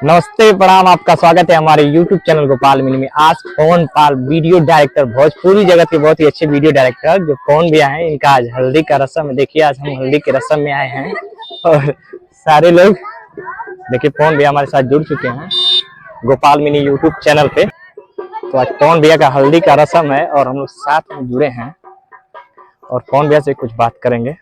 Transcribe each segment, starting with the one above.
नमस्ते, प्रणाम। आपका स्वागत है हमारे YouTube चैनल गोपाल मिनी में। आज पवन पाल वीडियो डायरेक्टर, भोजपुरी जगत के बहुत ही अच्छे वीडियो डायरेक्टर जो पवन भैया हैं, इनका आज हल्दी का रस्म है। देखिए आज हम हल्दी के रस्म में आए हैं और सारे लोग देखिए पवन भैया हमारे साथ जुड़ चुके हैं गोपाल मिनी YouTube चैनल पे। तो आज पवन भैया का हल्दी का रस्म है और हम लोग साथ में जुड़े हैं और पवन भैया से कुछ बात करेंगे।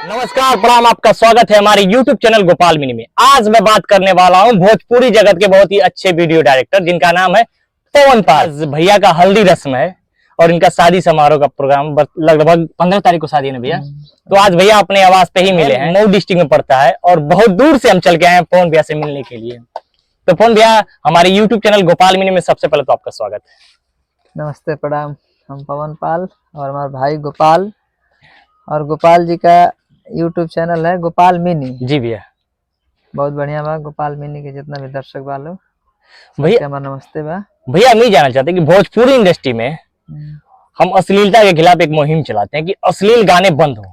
नमस्कार, प्रणाम। आपका स्वागत है हमारे YouTube चैनल गोपाल मिनी में। आज मैं बात करने वाला हूं भोजपुरी जगत के बहुत ही अच्छे वीडियो डायरेक्टर जिनका नाम है पवन पाल। भैया का हल्दी रस्म है और इनका शादी समारोह का प्रोग्राम लगभग 15 तारीख को शादी है ना भैया। तो आज भैया अपने आवास पे ही मिले हैं। मऊ डिस्ट्रिक्ट में पड़ता है और बहुत दूर से हम चल के आए हैं पवन भैया से मिलने के लिए। तो पवन भैया हमारे YouTube चैनल गोपाल मिनी में सबसे पहले तो आपका स्वागत है। नमस्ते, प्रणाम। हम पवन पाल और हमारे भाई गोपाल, और गोपाल जी का YouTube चैनल है गोपाल मिनी। जी भैया, बहुत बढ़िया बा। गोपाल मिनी के जितना भी दर्शक वालों भैया हमारा नमस्ते बा। भैया हम ये जानना चाहते हैं कि भोजपुरी इंडस्ट्री में हम अश्लीलता के खिलाफ एक मुहिम चलाते हैं कि अश्लील गाने बंद हो,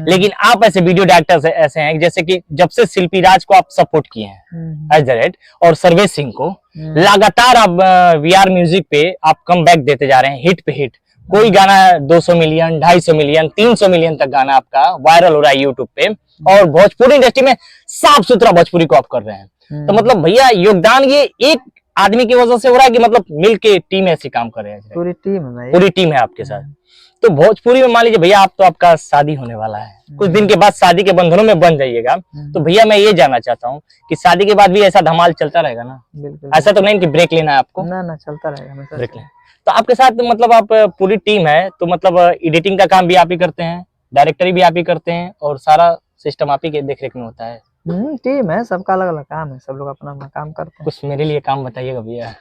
लेकिन आप ऐसे वीडियो डायरेक्टर ऐसे हैं जैसे कि जब से शिल्पी राज को आप सपोर्ट किए हैं एज द रेट और सर्वेश सिंह को, लगातार आप वीआर म्यूजिक पे आप कम बैक देते जा रहे हैं, हिट पे हिट। कोई गाना 200 मिलियन, 250 मिलियन, 300 मिलियन तक गाना आपका वायरल हो रहा है यूट्यूब पे, और भोजपुरी इंडस्ट्री में साफ सुथरा भोजपुरी को आप कर रहे हैं। तो मतलब भैया योगदान ये एक आदमी की वजह से हो रहा है कि मतलब मिलके टीम ऐसे काम कर रहे हैं? पूरी टीम है भाई, पूरी टीम है आपके साथ। तो भोजपुरी में मान लीजिए भैया आप तो आपका शादी होने वाला है, कुछ दिन के बाद शादी के बंधनों में बन जाइएगा। तो भैया मैं ये जानना चाहता हूँ कि शादी के बाद भी ऐसा धमाल चलता रहेगा ना? बिल्कुल। ऐसा तो नहीं कि ब्रेक लेना है आपको? ना चलता रहेगा हमेशा। ब्रेक लेना। तो आपके साथ मतलब आप पूरी टीम है, तो मतलब एडिटिंग का काम भी आप ही करते हैं, डायरेक्टरी भी आप ही करते हैं और सारा सिस्टम आप ही के देखरेख में होता है? टीम है, सबका अलग अलग काम है, सब लोग अपना अपना काम करते हैं। कुछ मेरे लिए काम बताइएगा भैया।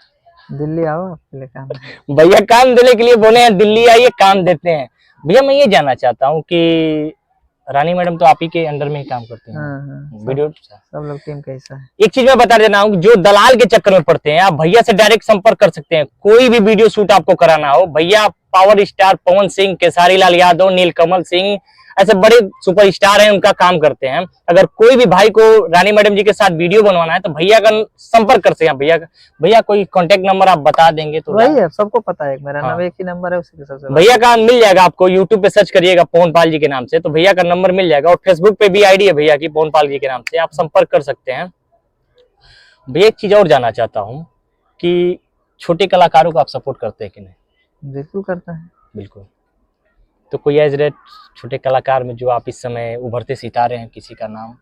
दिल्ली आओ, आपके लिए काम है। भैया काम देने के लिए बोले हैं, दिल्ली आइए काम देते हैं। भैया मैं ये जानना चाहता हूँ कि रानी मैडम तो आप ही के अंडर में ही काम करते हैं? वीडियो सब लोग टीम का हिस्सा है। एक चीज मैं बता देना हूँ, जो दलाल के चक्कर में पड़ते हैं आप भैया से डायरेक्ट संपर्क कर सकते हैं। कोई भी वीडियो शूट आपको कराना हो, भैया पावर स्टार पवन सिंह, केसारी लाल यादव, नीलकमल सिंह ऐसे बड़े सुपर स्टार हैं, उनका काम करते हैं। अगर कोई भी भाई को रानी मैडम जी के साथ वीडियो बनवाना है तो भैया का संपर्क कर सकते हैं। भैया कोई कांटेक्ट नंबर आप बता देंगे तो? वही है, सबको पता है, मेरा नाम एक ही नंबर है, उसी के सबसे भैया का मिल जाएगा आपको। यूट्यूब पे सर्च करिएगा पवन पाल जी के नाम से तो भैया का नंबर मिल जाएगा, और फेसबुक पे भी आईडी है भैया की पवन पाल जी के नाम से, आप संपर्क कर सकते हैं। भैया एक चीज और जानना चाहता हूँ कि छोटे कलाकारों को आप सपोर्ट करते हैं कि नहीं? बिल्कुल करता है। बिल्कुल। तो कोई एज रेट छोटे कलाकार में जो आप इस समय उभरते सितारे हैं, किसी का नाम?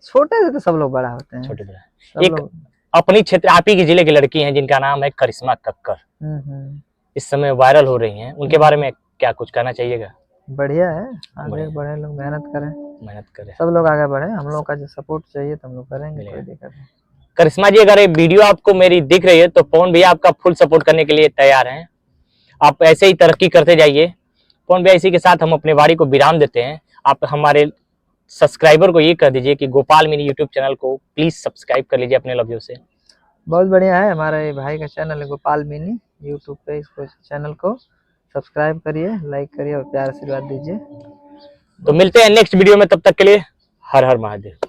छोटे से तो सब लोग बड़ा होते हैं। छोटे बड़ा। एक अपनी क्षेत्र आप ही के जिले की लड़की हैं जिनका नाम है करिश्मा कक्कर, इस समय वायरल हो रही हैं, उनके बारे में क्या कुछ कहना चाहिएगा? बढ़िया है, आगे बढ़े, लोग मेहनत करें, सब लोग आगे बढ़े। हम लोग का जो सपोर्ट चाहिए तो हम लोग करेंगे, कोई दिक्कत नहीं। करिश्मा जी अगर ये वीडियो आपको मेरी दिख रही है तो पवन भैया आपका फुल सपोर्ट करने के लिए तैयार हैं। आप ऐसे ही तरक्की करते जाइए। पवन भैया इसी के साथ हम अपने वाणी को विराम देते हैं। आप हमारे सब्सक्राइबर को ये कह दीजिए कि गोपाल मिनी यूट्यूब चैनल को प्लीज सब्सक्राइब कर लीजिए अपने लफ्जों से। बहुत बढ़िया है, हमारे भाई का चैनल है गोपाल मिनी यूट्यूब पे, इसको चैनल को सब्सक्राइब करिए, लाइक करिए और प्यार आशीर्वाद दीजिए। तो मिलते हैं नेक्स्ट वीडियो में, तब तक के लिए हर हर महादेव।